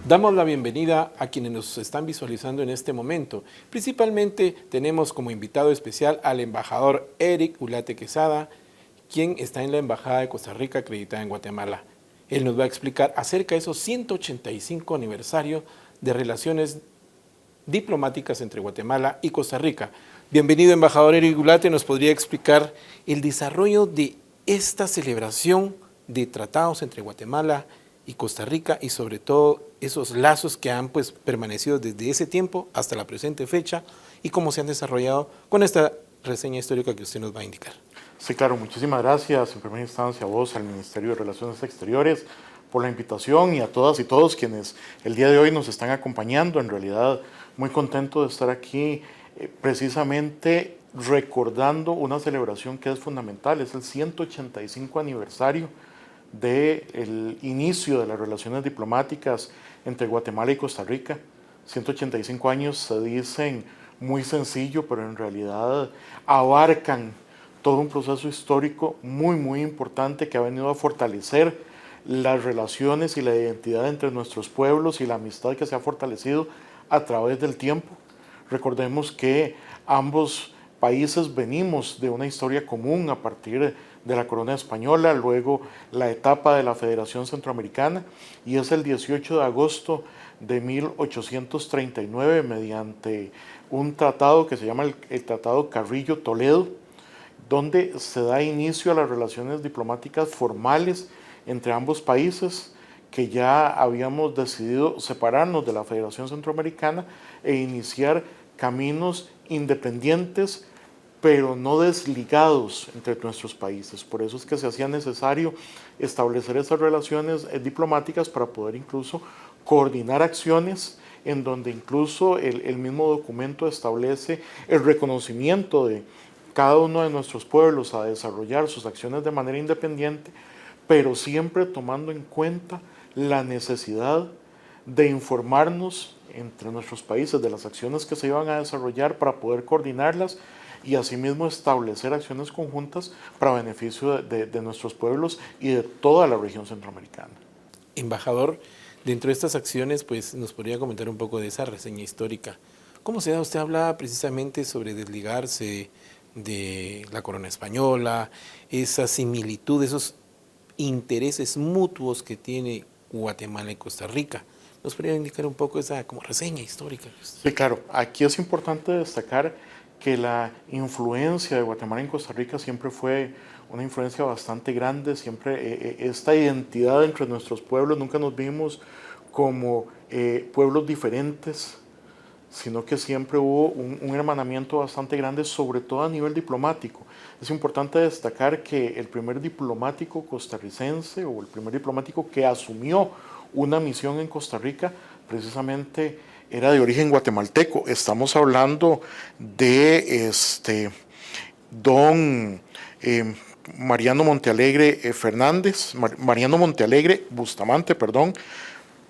Damos la bienvenida a quienes nos están visualizando en este momento. Principalmente tenemos como invitado especial al embajador Eric Ulate Quesada, quien está en la Embajada de Costa Rica acreditada en Guatemala. Él nos va a explicar acerca de esos 185 aniversarios de relaciones diplomáticas entre Guatemala y Costa Rica. Bienvenido, embajador Eric Ulate. ¿Nos podría explicar el desarrollo de esta celebración de tratados entre Guatemala y Costa Rica y sobre todo esos lazos que han permanecido desde ese tiempo hasta la presente fecha y cómo se han desarrollado con esta reseña histórica que usted nos va a indicar? Sí, claro, muchísimas gracias en primera instancia a vos, al Ministerio de Relaciones Exteriores, por la invitación y a todas y todos quienes el día de hoy nos están acompañando. En realidad, muy contento de estar aquí precisamente recordando una celebración que es fundamental, es el 185 aniversario del inicio de las relaciones diplomáticas entre Guatemala y Costa Rica. 185 años se dicen muy sencillo, pero en realidad abarcan todo un proceso histórico muy importante que ha venido a fortalecer las relaciones y la identidad entre nuestros pueblos y la amistad que se ha fortalecido a través del tiempo. Recordemos que ambos países venimos de una historia común a partir de la corona española, luego la etapa de la Federación Centroamericana, y es el 18 de agosto de 1839 mediante un tratado que se llama el Tratado Carrillo-Toledo, donde se da inicio a las relaciones diplomáticas formales entre ambos países, que ya habíamos decidido separarnos de la Federación Centroamericana e iniciar caminos independientes, pero no desligados entre nuestros países. Por eso es que se hacía necesario establecer esas relaciones diplomáticas para poder incluso coordinar acciones en donde incluso el mismo documento establece el reconocimiento de cada uno de nuestros pueblos a desarrollar sus acciones de manera independiente, pero siempre tomando en cuenta la necesidad de informarnos entre nuestros países de las acciones que se iban a desarrollar para poder coordinarlas y asimismo establecer acciones conjuntas para beneficio de nuestros pueblos y de toda la región centroamericana. Embajador, dentro de estas acciones, nos podría comentar un poco de esa reseña histórica. ¿Cómo se da? Usted habla precisamente sobre desligarse de la corona española, esa similitud, esos intereses mutuos que tiene Guatemala y Costa Rica. ¿Nos podría indicar un poco esa como reseña histórica? Sí, claro. Aquí es importante destacar que la influencia de Guatemala en Costa Rica siempre fue una influencia bastante grande, siempre esta identidad entre nuestros pueblos, nunca nos vimos como pueblos diferentes, sino que siempre hubo un hermanamiento bastante grande, sobre todo a nivel diplomático. Es importante destacar que el primer diplomático costarricense o el primer diplomático que asumió una misión en Costa Rica precisamente era de origen guatemalteco. Estamos hablando de don Mariano Montealegre Fernández, Mariano Montealegre Bustamante, perdón,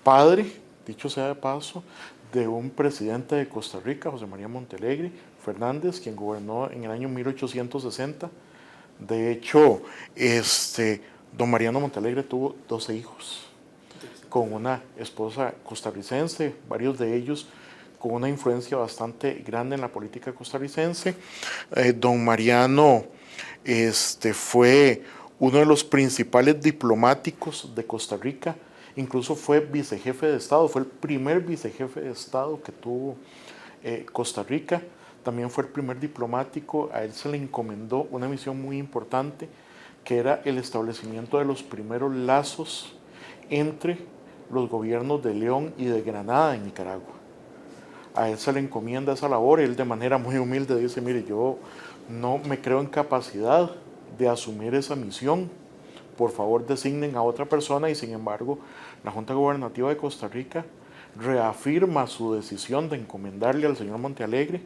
padre, dicho sea de paso, de un presidente de Costa Rica, José María Montealegre Fernández, quien gobernó en el año 1860. De hecho, don Mariano Montealegre tuvo 12 hijos con una esposa costarricense, varios de ellos con una influencia bastante grande en la política costarricense. Don Mariano fue uno de los principales diplomáticos de Costa Rica, incluso fue vicejefe de Estado, fue el primer vicejefe de Estado que tuvo Costa Rica, también fue el primer diplomático, a él se le encomendó una misión muy importante, que era el establecimiento de los primeros lazos entre los gobiernos de León y de Granada en Nicaragua. A él se le encomienda esa labor y él de manera muy humilde dice, mire, yo no me creo en capacidad de asumir esa misión, por favor designen a otra persona, y sin embargo la Junta Gubernativa de Costa Rica reafirma su decisión de encomendarle al señor Montealegre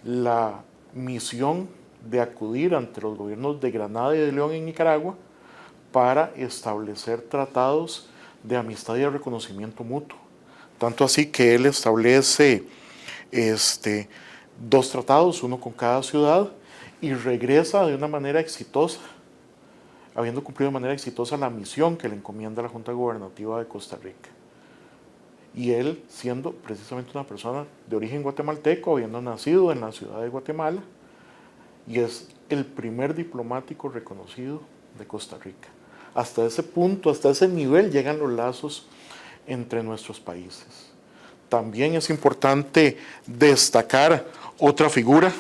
la misión de acudir ante los gobiernos de Granada y de León en Nicaragua para establecer tratados de amistad y de reconocimiento mutuo. Tanto así que él establece 2 tratados, uno con cada ciudad, y regresa de una manera exitosa, habiendo cumplido de manera exitosa la misión que le encomienda la Junta Gubernativa de Costa Rica. y él siendo precisamente una persona de origen guatemalteco, habiendo nacido en la ciudad de Guatemala, y es el primer diplomático reconocido de Costa Rica. Hasta ese punto, hasta ese nivel llegan los lazos entre nuestros países. También es importante destacar otra figura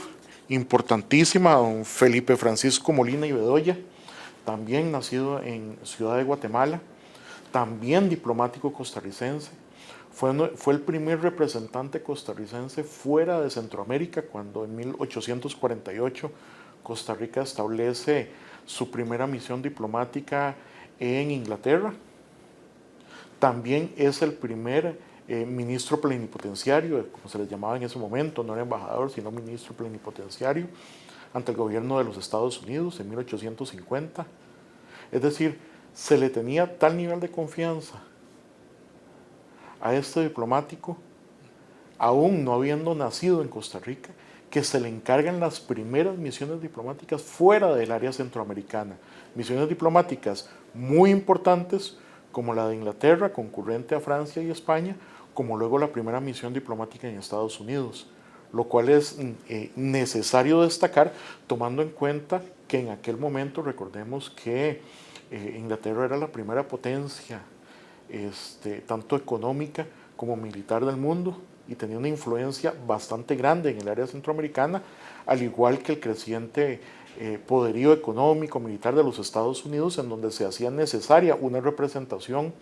importantísima, don Felipe Francisco Molina y Bedoya, también nacido en Ciudad de Guatemala, también diplomático costarricense. Fue el primer representante costarricense fuera de Centroamérica cuando en 1848 Costa Rica establece su primera misión diplomática en Inglaterra. También es el primer ministro plenipotenciario, como se les llamaba en ese momento, no era embajador, sino ministro plenipotenciario, ante el gobierno de los Estados Unidos en 1850. Es decir, se le tenía tal nivel de confianza a este diplomático, aún no habiendo nacido en Costa Rica, que se le encargan las primeras misiones diplomáticas fuera del área centroamericana. Misiones diplomáticas muy importantes, como la de Inglaterra, concurrente a Francia y España, como luego la primera misión diplomática en Estados Unidos, lo cual es necesario destacar, tomando en cuenta que en aquel momento, recordemos que Inglaterra era la primera potencia, tanto económica como militar del mundo, y tenía una influencia bastante grande en el área centroamericana, al igual que el creciente poderío económico, militar de los Estados Unidos, en donde se hacía necesaria una representación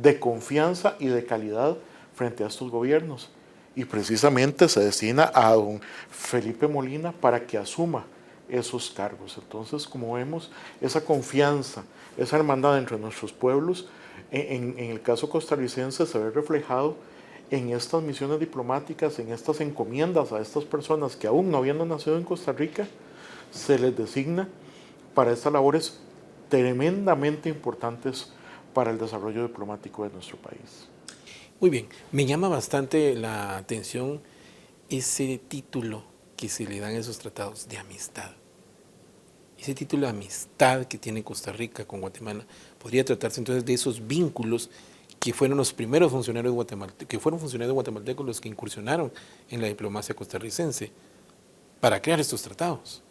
de confianza y de calidad frente a estos gobiernos. Y precisamente se destina a don Felipe Molina para que asuma esos cargos. Entonces, como vemos, esa confianza, esa hermandad entre nuestros pueblos, en el caso costarricense se ve reflejado en estas misiones diplomáticas, en estas encomiendas a estas personas que aún no habiendo nacido en Costa Rica, se les designa para estas labores tremendamente importantes para el desarrollo diplomático de nuestro país. Muy bien, me llama bastante la atención ese título que se le dan a esos tratados de amistad. Ese título de amistad que tiene Costa Rica con Guatemala, podría tratarse entonces de esos vínculos que fueron los primeros funcionarios guatemaltecos los que incursionaron en la diplomacia costarricense para crear estos tratados.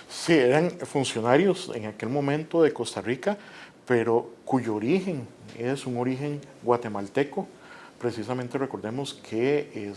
Sí, eran funcionarios en aquel momento de Costa Rica, pero cuyo origen es un origen guatemalteco. Precisamente recordemos que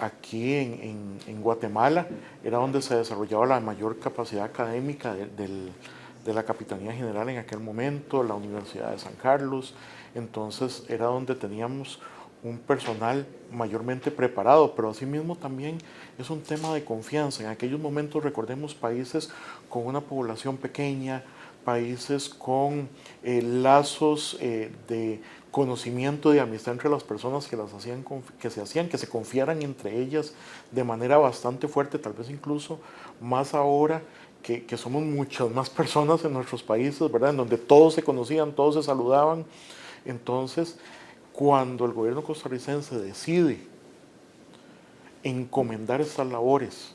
aquí en Guatemala era donde se desarrollaba la mayor capacidad académica de la Capitanía General en aquel momento, la Universidad de San Carlos. Entonces era donde teníamos un personal mayormente preparado, pero asimismo también es un tema de confianza. En aquellos momentos, recordemos, países con una población pequeña, países con lazos de conocimiento y amistad entre las personas que se confiaran entre ellas de manera bastante fuerte, tal vez incluso más ahora que somos muchas más personas en nuestros países, ¿verdad? En donde todos se conocían, todos se saludaban. Entonces, cuando el gobierno costarricense decide encomendar estas labores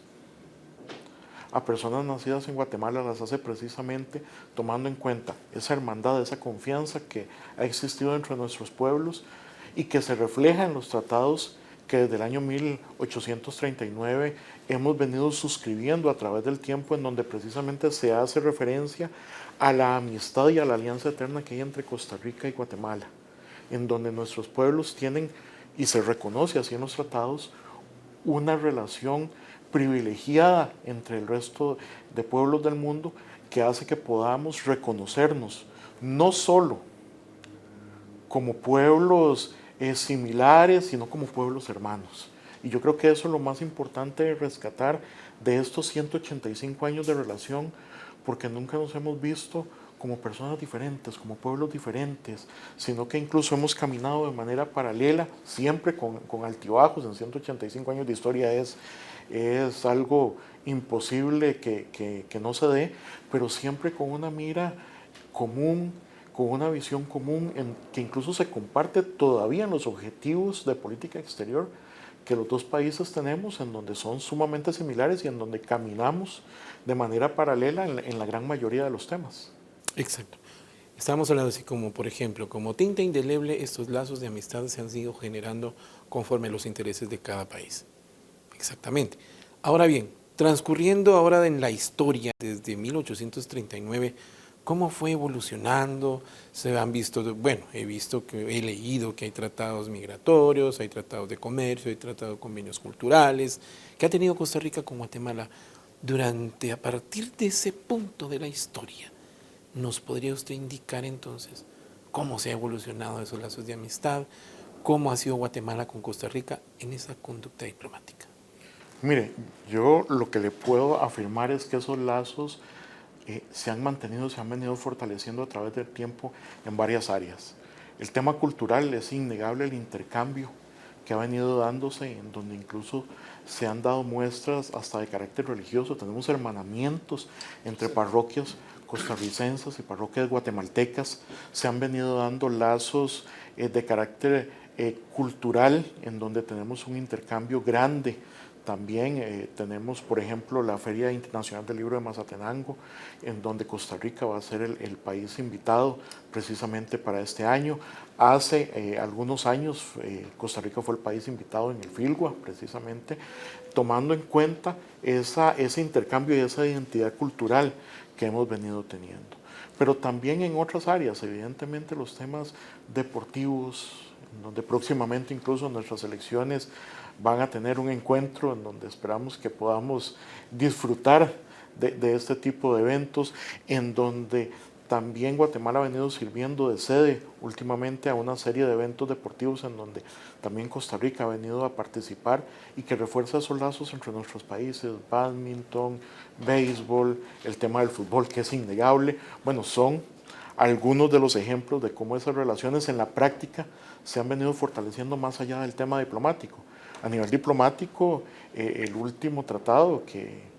a personas nacidas en Guatemala, las hace precisamente tomando en cuenta esa hermandad, esa confianza que ha existido entre nuestros pueblos y que se refleja en los tratados que desde el año 1839 hemos venido suscribiendo a través del tiempo, en donde precisamente se hace referencia a la amistad y a la alianza eterna que hay entre Costa Rica y Guatemala, en donde nuestros pueblos tienen, y se reconoce así en los tratados, una relación privilegiada entre el resto de pueblos del mundo que hace que podamos reconocernos no solo como pueblos similares, sino como pueblos hermanos. Y yo creo que eso es lo más importante de rescatar de estos 185 años de relación, porque nunca nos hemos visto como personas diferentes, como pueblos diferentes, sino que incluso hemos caminado de manera paralela, siempre con altibajos. En 185 años de historia es algo imposible que no se dé, pero siempre con una mira común, con una visión común, que incluso se comparte todavía en los objetivos de política exterior que los dos países tenemos, en donde son sumamente similares y en donde caminamos de manera paralela en la gran mayoría de los temas. Exacto. Estamos hablando así como, por ejemplo, como tinta indeleble, estos lazos de amistad se han ido generando conforme a los intereses de cada país. Exactamente. Ahora bien, transcurriendo ahora en la historia desde 1839, ¿cómo fue evolucionando? Se han visto, bueno, he leído que hay tratados migratorios, hay tratados de comercio, hay tratados de convenios culturales, que ha tenido Costa Rica con Guatemala a partir de ese punto de la historia. ¿Nos podría usted indicar entonces cómo se ha evolucionado esos lazos de amistad? ¿Cómo ha sido Guatemala con Costa Rica en esa conducta diplomática? Mire, yo lo que le puedo afirmar es que esos lazos se han mantenido, se han venido fortaleciendo a través del tiempo en varias áreas. El tema cultural es innegable, el intercambio que ha venido dándose, en donde incluso se han dado muestras hasta de carácter religioso. Tenemos hermanamientos entre parroquias costarricenses y parroquias guatemaltecas. Se han venido dando lazos de carácter cultural, en donde tenemos un intercambio grande. También tenemos, por ejemplo, la Feria Internacional del Libro de Mazatenango, en donde Costa Rica va a ser el país invitado precisamente para este año. Hace algunos años Costa Rica fue el país invitado en el Filgua, precisamente, tomando en cuenta ese intercambio y esa identidad cultural que hemos venido teniendo. Pero también en otras áreas, evidentemente los temas deportivos, donde próximamente incluso nuestras selecciones van a tener un encuentro en donde esperamos que podamos disfrutar de este tipo de eventos, en donde también Guatemala ha venido sirviendo de sede últimamente a una serie de eventos deportivos en donde también Costa Rica ha venido a participar y que refuerza esos lazos entre nuestros países, bádminton, béisbol, el tema del fútbol que es innegable. Bueno, son algunos de los ejemplos de cómo esas relaciones en la práctica se han venido fortaleciendo más allá del tema diplomático. A nivel diplomático, el último tratado que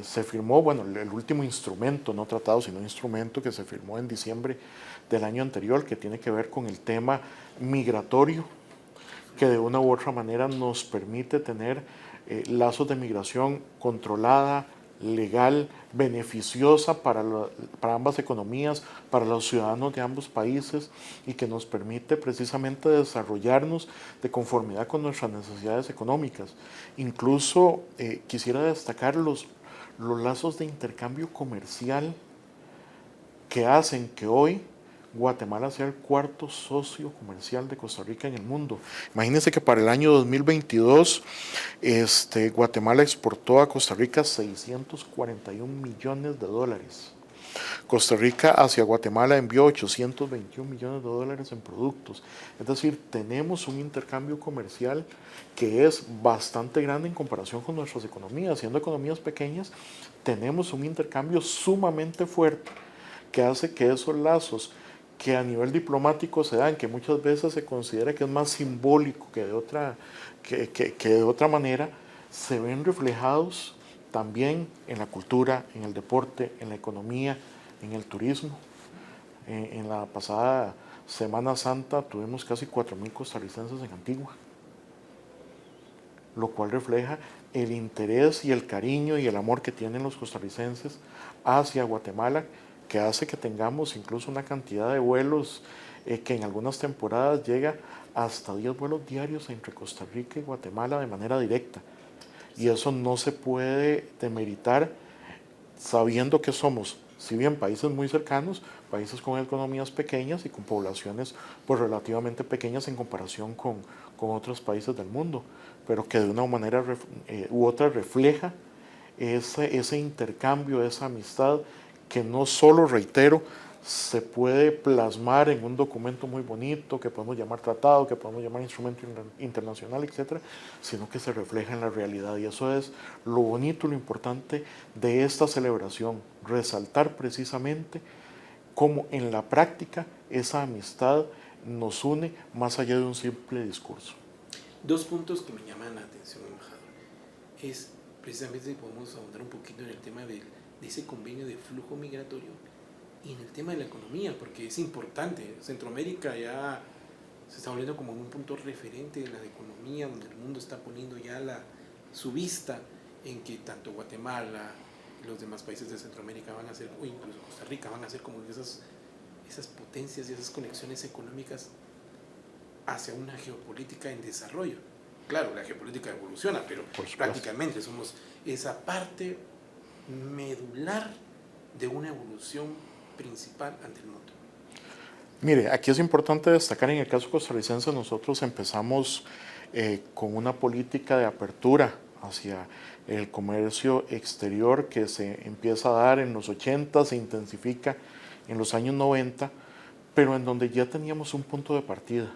se firmó, bueno, el último instrumento, no tratado, sino instrumento que se firmó en diciembre del año anterior, que tiene que ver con el tema migratorio, que de una u otra manera nos permite tener lazos de migración controlada, legal, beneficiosa para ambas economías, para los ciudadanos de ambos países y que nos permite precisamente desarrollarnos de conformidad con nuestras necesidades económicas. Incluso quisiera destacar los lazos de intercambio comercial que hacen que hoy Guatemala sea el cuarto socio comercial de Costa Rica en el mundo. Imagínense que para el año 2022 Guatemala exportó a Costa Rica 641 millones de dólares. Costa Rica hacia Guatemala envió 821 millones de dólares en productos. Es decir, tenemos un intercambio comercial que es bastante grande en comparación con nuestras economías. Siendo economías pequeñas, tenemos un intercambio sumamente fuerte que hace que esos lazos que a nivel diplomático se dan, que muchas veces se considera que es más simbólico que de otra manera, se ven reflejados también en la cultura, en el deporte, en la economía, en el turismo. En la pasada Semana Santa tuvimos casi 4.000 costarricenses en Antigua, lo cual refleja el interés y el cariño y el amor que tienen los costarricenses hacia Guatemala, que hace que tengamos incluso una cantidad de vuelos que en algunas temporadas llega hasta 10 vuelos diarios entre Costa Rica y Guatemala de manera directa. Y eso no se puede demeritar sabiendo que somos, si bien países muy cercanos, países con economías pequeñas y con poblaciones pues relativamente pequeñas en comparación con otros países del mundo, pero que de una manera u otra refleja ese intercambio, esa amistad que no solo, reitero, se puede plasmar en un documento muy bonito que podemos llamar tratado, que podemos llamar instrumento internacional, etcétera, sino que se refleja en la realidad. Y eso es lo bonito, lo importante de esta celebración, resaltar precisamente cómo en la práctica esa amistad nos une más allá de un simple discurso. Dos puntos que me llaman la atención, embajador, es precisamente podemos ahondar un poquito en el tema de ese convenio de flujo migratorio y en el tema de la economía, porque es importante. Centroamérica ya se está volviendo como un punto referente de la economía, donde el mundo está poniendo ya su vista en que tanto Guatemala y los demás países de Centroamérica van a ser, o incluso Costa Rica, van a ser como esas esas potencias y esas conexiones económicas hacia una geopolítica en desarrollo. Claro, la geopolítica evoluciona, pero prácticamente somos esa parte medular de una evolución principal ante el mundo. Mire, aquí es importante destacar, en el caso costarricense, nosotros empezamos con una política de apertura hacia el comercio exterior que se empieza a dar en los 80, se intensifica en los años 90, pero en donde ya teníamos un punto de partida,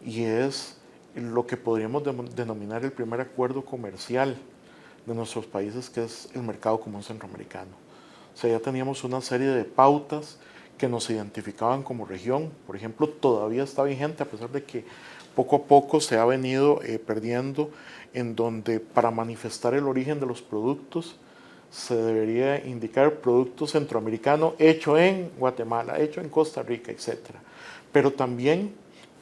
y es lo que podríamos denominar el primer acuerdo comercial de nuestros países, que es el Mercado Común Centroamericano. O sea, ya teníamos una serie de pautas que nos identificaban como región. Por ejemplo, todavía está vigente, a pesar de que poco a poco se ha venido perdiendo, en donde para manifestar el origen de los productos se debería indicar producto centroamericano hecho en Guatemala, hecho en Costa Rica, etc. Pero también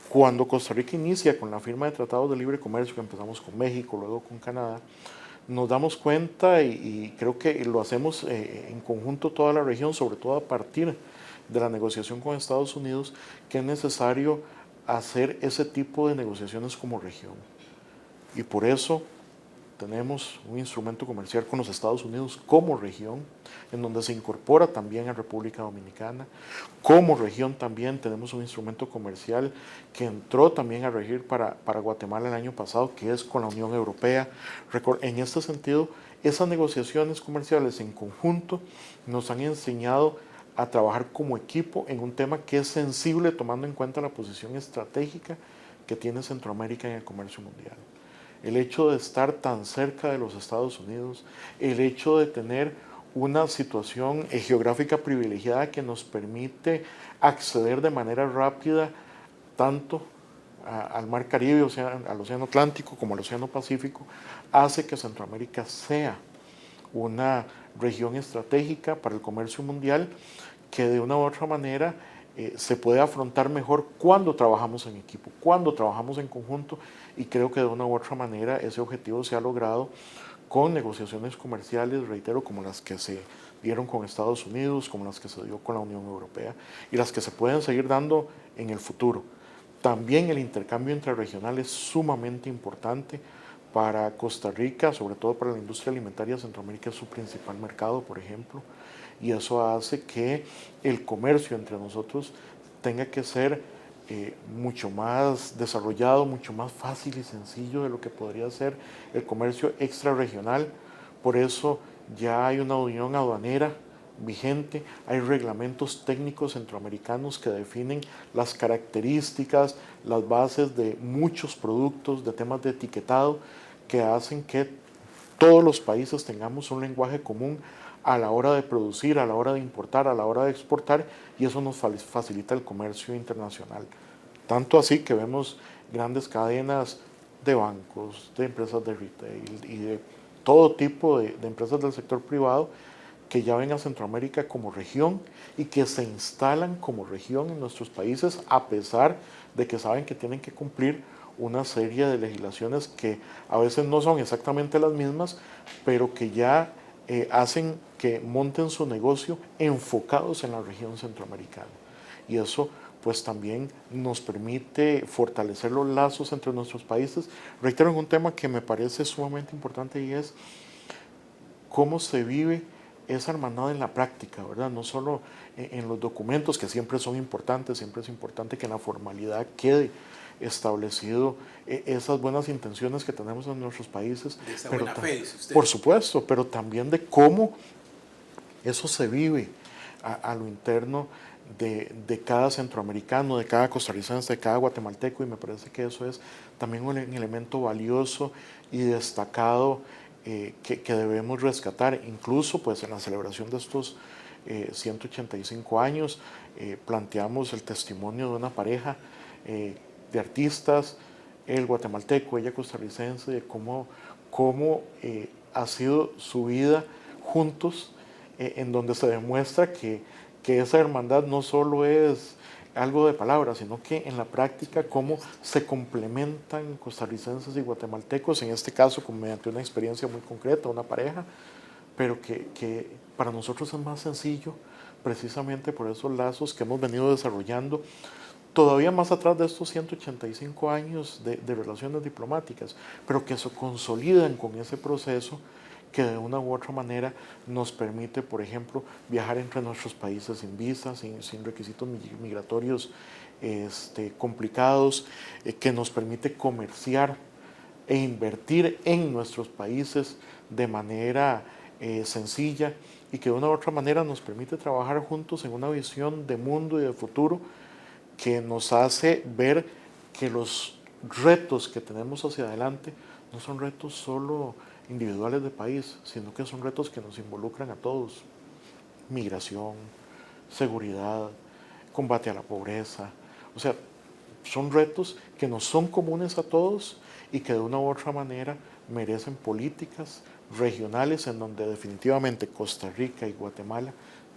cuando Costa Rica inicia con la firma de tratados de libre comercio, que empezamos con México, luego con Canadá, nos damos cuenta, y creo que lo hacemos en conjunto toda la región, sobre todo a partir de la negociación con Estados Unidos, que es necesario hacer ese tipo de negociaciones como región. Y por eso tenemos un instrumento comercial con los Estados Unidos como región, en donde se incorpora también a República Dominicana. Como región también tenemos un instrumento comercial que entró también a regir para Guatemala el año pasado, que es con la Unión Europea. En este sentido, esas negociaciones comerciales en conjunto nos han enseñado a trabajar como equipo en un tema que es sensible, tomando en cuenta la posición estratégica que tiene Centroamérica en el comercio mundial. El hecho de estar tan cerca de los Estados Unidos, el hecho de tener una situación geográfica privilegiada que nos permite acceder de manera rápida tanto al Mar Caribe, al Océano Atlántico como al Océano Pacífico, hace que Centroamérica sea una región estratégica para el comercio mundial, que de una u otra manera se puede afrontar mejor cuando trabajamos en equipo, cuando trabajamos en conjunto, y creo que de una u otra manera ese objetivo se ha logrado con negociaciones comerciales, reitero, como las que se dieron con Estados Unidos, como las que se dio con la Unión Europea, y las que se pueden seguir dando en el futuro. También el intercambio intrarregional es sumamente importante para Costa Rica, sobre todo para la industria alimentaria. Centroamérica es su principal mercado, por ejemplo, y eso hace que el comercio entre nosotros tenga que ser mucho más desarrollado, mucho más fácil y sencillo de lo que podría ser el comercio extrarregional. Por eso ya hay una unión aduanera vigente, hay reglamentos técnicos centroamericanos que definen las características, las bases de muchos productos, de temas de etiquetado, que hacen que todos los países tengamos un lenguaje común a la hora de producir, a la hora de importar, a la hora de exportar, y eso nos facilita el comercio internacional. Tanto así que vemos grandes cadenas de bancos, de empresas de retail y de todo tipo de empresas del sector privado que ya ven a Centroamérica como región y que se instalan como región en nuestros países, a pesar de que saben que tienen que cumplir una serie de legislaciones que a veces no son exactamente las mismas, pero que ya hacen que monten su negocio enfocados en la región centroamericana. Y eso pues también nos permite fortalecer los lazos entre nuestros países. Reitero, en un tema que me parece sumamente importante, y es cómo se vive esa hermandad en la práctica, ¿verdad? No solo en los documentos, que siempre son importantes, siempre es importante que en la formalidad quede establecido esas buenas intenciones que tenemos en nuestros países. De esa buena fe, dice usted. Por supuesto, pero también de cómo eso se vive a lo interno de cada centroamericano, de cada costarricense, de cada guatemalteco, y me parece que eso es también un elemento valioso y destacado que debemos rescatar. Incluso pues en la celebración de estos 185 años planteamos el testimonio de una pareja de artistas, él guatemalteco, ella costarricense, de cómo ha sido su vida juntos, en donde se demuestra que esa hermandad no solo es algo de palabras, sino que en la práctica cómo se complementan costarricenses y guatemaltecos, en este caso mediante una experiencia muy concreta, una pareja, pero que para nosotros es más sencillo precisamente por esos lazos que hemos venido desarrollando todavía más atrás de estos 185 años de relaciones diplomáticas, pero que se consolidan con ese proceso que de una u otra manera nos permite, por ejemplo, viajar entre nuestros países sin visas, sin requisitos migratorios complicados, que nos permite comerciar e invertir en nuestros países de manera sencilla y que de una u otra manera nos permite trabajar juntos en una visión de mundo y de futuro que nos hace ver que los retos que tenemos hacia adelante no son retos solo individuales de país, sino que son retos que nos involucran a todos. Migración, seguridad, combate a la pobreza. O sea, son retos que nos son comunes a todos y que de una u otra manera merecen políticas regionales en donde definitivamente Costa Rica y Guatemala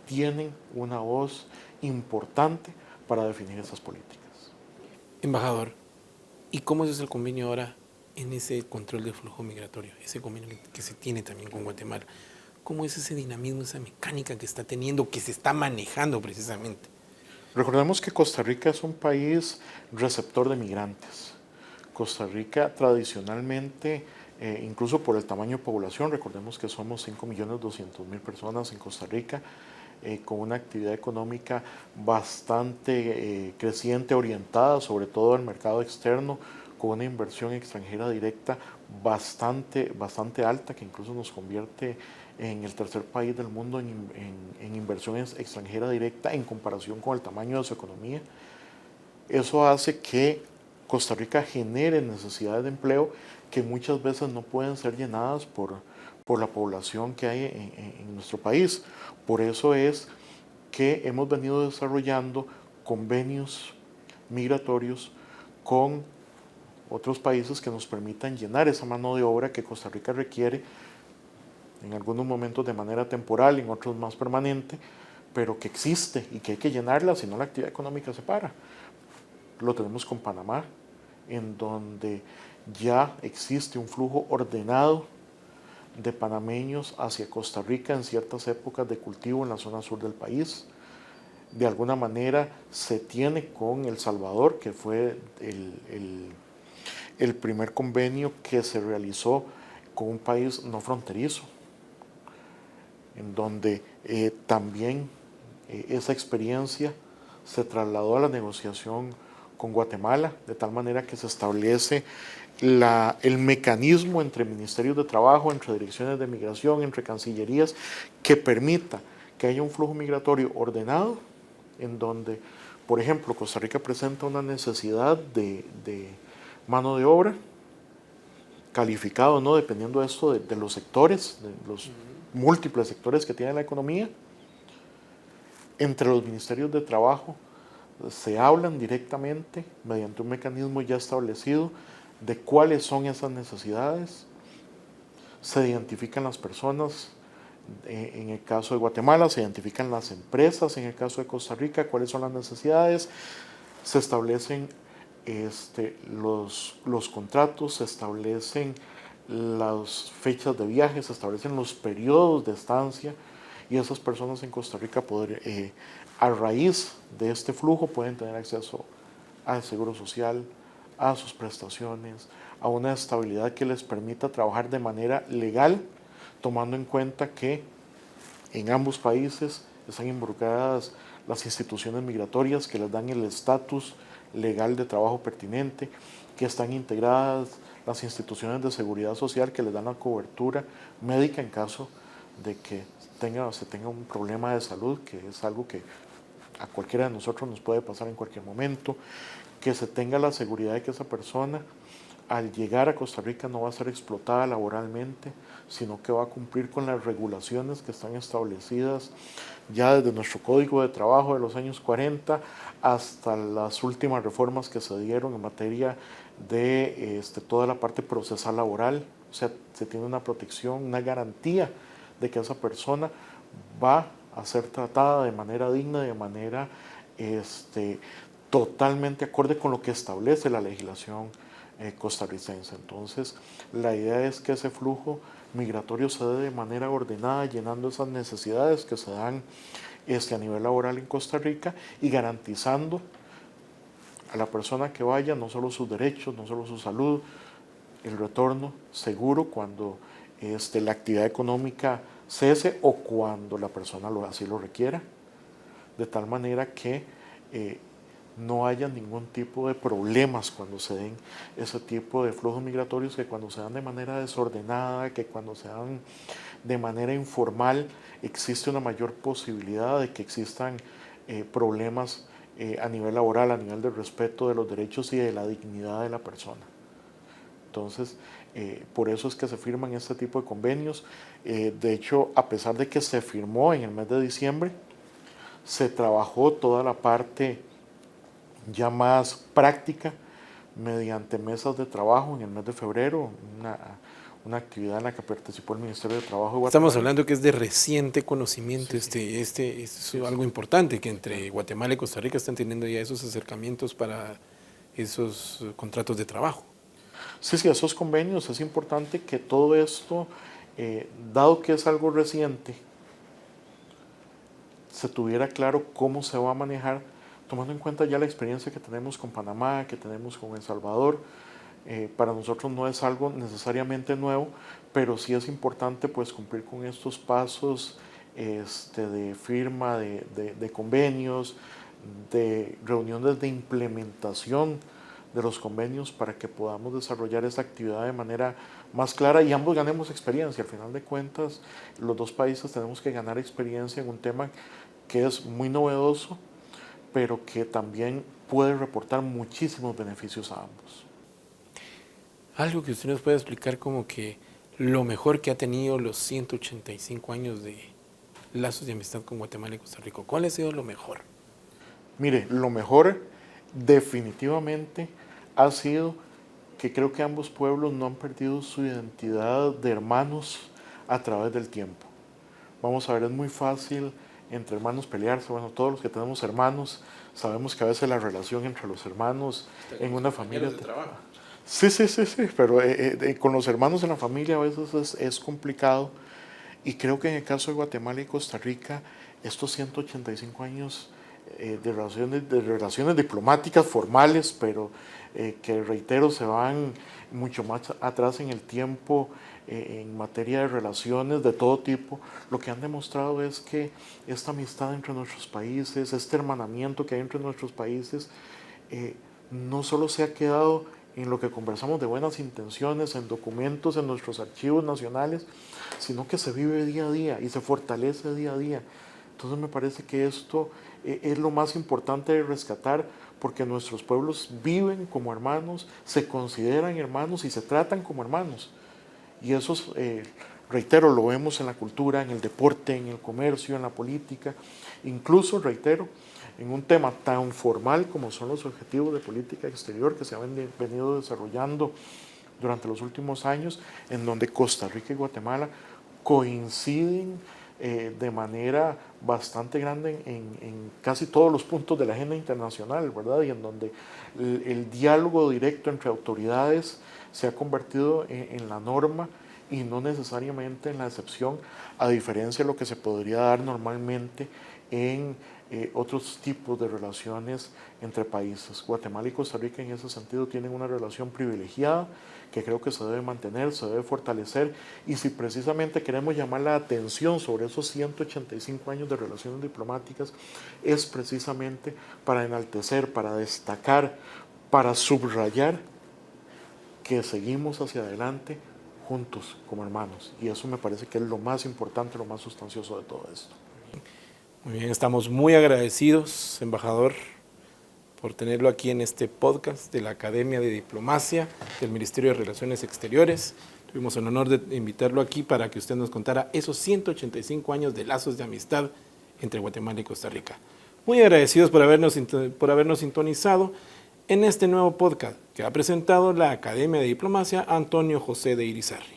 tienen una voz importante para definir esas políticas. Embajador, ¿y cómo es el convenio ahora en ese control del flujo migratorio? Ese convenio que se tiene también con Guatemala. ¿Cómo es ese dinamismo, esa mecánica que está teniendo, que se está manejando precisamente? Recordemos que Costa Rica es un país receptor de migrantes. Costa Rica tradicionalmente, incluso por el tamaño de población, recordemos que somos 5.200.000 personas en Costa Rica, con una actividad económica bastante creciente, orientada sobre todo al mercado externo, con una inversión extranjera directa bastante alta, que incluso nos convierte en el tercer país del mundo en inversión extranjera directa en comparación con el tamaño de su economía. Eso hace que Costa Rica genere necesidades de empleo que muchas veces no pueden ser llenadas por la población que hay en nuestro país. Por eso es que hemos venido desarrollando convenios migratorios con otros países que nos permitan llenar esa mano de obra que Costa Rica requiere, en algunos momentos de manera temporal, en otros más permanente, pero que existe y que hay que llenarla, si no la actividad económica se para. Lo tenemos con Panamá, en donde ya existe un flujo ordenado de panameños hacia Costa Rica en ciertas épocas de cultivo en la zona sur del país. De alguna manera se tiene con El Salvador, que fue el primer convenio que se realizó con un país no fronterizo, en donde también esa experiencia se trasladó a la negociación con Guatemala, de tal manera que se establece el mecanismo entre ministerios de trabajo, entre direcciones de migración, entre cancillerías, que permita que haya un flujo migratorio ordenado, en donde, por ejemplo, Costa Rica presenta una necesidad de mano de obra, calificado, ¿no? Dependiendo de esto, de los sectores, de los múltiples sectores que tiene la economía. Entre los ministerios de trabajo se hablan directamente mediante un mecanismo ya establecido de cuáles son esas necesidades, se identifican las personas, en el caso de Guatemala se identifican las empresas, en el caso de Costa Rica cuáles son las necesidades, se establecen los contratos, se establecen las fechas de viaje, se establecen los periodos de estancia y esas personas en Costa Rica a raíz de este flujo pueden tener acceso al seguro social, a sus prestaciones, a una estabilidad que les permita trabajar de manera legal, tomando en cuenta que en ambos países están involucradas las instituciones migratorias que les dan el estatus legal de trabajo pertinente, que están integradas las instituciones de seguridad social que les dan la cobertura médica en caso de que se tenga un problema de salud, que es algo que a cualquiera de nosotros nos puede pasar en cualquier momento, que se tenga la seguridad de que esa persona al llegar a Costa Rica no va a ser explotada laboralmente, sino que va a cumplir con las regulaciones que están establecidas ya desde nuestro Código de Trabajo de los años 40 hasta las últimas reformas que se dieron en materia de toda la parte procesal laboral. O sea, se tiene una protección, una garantía de que esa persona va a ser tratada de manera digna, de manera totalmente acorde con lo que establece la legislación costarricense. Entonces, la idea es que ese flujo migratorio se dé de manera ordenada, llenando esas necesidades que se dan a nivel laboral en Costa Rica y garantizando a la persona que vaya no solo sus derechos, no solo su salud, el retorno seguro cuando la actividad económica cese o cuando la persona así lo requiera, de tal manera que no haya ningún tipo de problemas cuando se den ese tipo de flujos migratorios, que cuando se dan de manera desordenada, que cuando se dan de manera informal, existe una mayor posibilidad de que existan problemas a nivel laboral, a nivel del respeto de los derechos y de la dignidad de la persona. Entonces, por eso es que se firman este tipo de convenios. De hecho, a pesar de que se firmó en el mes de diciembre, se trabajó toda la parte ya más práctica mediante mesas de trabajo en el mes de febrero, una actividad en la que participó el Ministerio de Trabajo de Guatemala. Estamos hablando que es de reciente conocimiento, sí. Es algo importante, que entre Guatemala y Costa Rica están teniendo ya esos acercamientos para esos contratos de trabajo. Sí, esos convenios, es importante que todo esto, dado que es algo reciente, se tuviera claro cómo se va a manejar, tomando en cuenta ya la experiencia que tenemos con Panamá, que tenemos con El Salvador. Para nosotros no es algo necesariamente nuevo, pero sí es importante pues cumplir con estos pasos de firma de convenios, de reuniones de implementación de los convenios para que podamos desarrollar esa actividad de manera más clara y ambos ganemos experiencia. Al final de cuentas, los dos países tenemos que ganar experiencia en un tema que es muy novedoso, pero que también puede reportar muchísimos beneficios a ambos. Algo que usted nos puede explicar como que lo mejor que ha tenido los 185 años de lazos de amistad con Guatemala y Costa Rica. ¿Cuál ha sido lo mejor? Mire, lo mejor definitivamente ha sido que creo que ambos pueblos no han perdido su identidad de hermanos a través del tiempo. Vamos a ver, es muy fácil entre hermanos pelearse. Bueno, todos los que tenemos hermanos sabemos que a veces la relación entre los hermanos en una familia... de trabajo. Sí, pero con los hermanos en la familia a veces es complicado, y creo que en el caso de Guatemala y Costa Rica, estos 185 años de relaciones diplomáticas formales, pero que reitero, se van mucho más atrás en el tiempo en materia de relaciones de todo tipo, lo que han demostrado es que esta amistad entre nuestros países, este hermanamiento que hay entre nuestros países, no solo se ha quedado en lo que conversamos de buenas intenciones, en documentos, en nuestros archivos nacionales, sino que se vive día a día y se fortalece día a día. Entonces me parece que esto es lo más importante de rescatar, porque nuestros pueblos viven como hermanos, se consideran hermanos y se tratan como hermanos. Y eso, reitero, lo vemos en la cultura, en el deporte, en el comercio, en la política, incluso, reitero, en un tema tan formal como son los objetivos de política exterior que se han venido desarrollando durante los últimos años, en donde Costa Rica y Guatemala coinciden de manera bastante grande en casi todos los puntos de la agenda internacional, ¿verdad? Y en donde el diálogo directo entre autoridades se ha convertido en la norma y no necesariamente en la excepción, a diferencia de lo que se podría dar normalmente en otros tipos de relaciones entre países. Guatemala y Costa Rica en ese sentido tienen una relación privilegiada que creo que se debe mantener, se debe fortalecer, y si precisamente queremos llamar la atención sobre esos 185 años de relaciones diplomáticas, es precisamente para enaltecer, para destacar, para subrayar que seguimos hacia adelante juntos como hermanos, y eso me parece que es lo más importante, lo más sustancioso de todo esto. Muy bien, estamos muy agradecidos, embajador, por tenerlo aquí en este podcast de la Academia de Diplomacia del Ministerio de Relaciones Exteriores. Tuvimos el honor de invitarlo aquí para que usted nos contara esos 185 años de lazos de amistad entre Guatemala y Costa Rica. Muy agradecidos por habernos sintonizado en este nuevo podcast que ha presentado la Academia de Diplomacia Antonio José de Irizarry.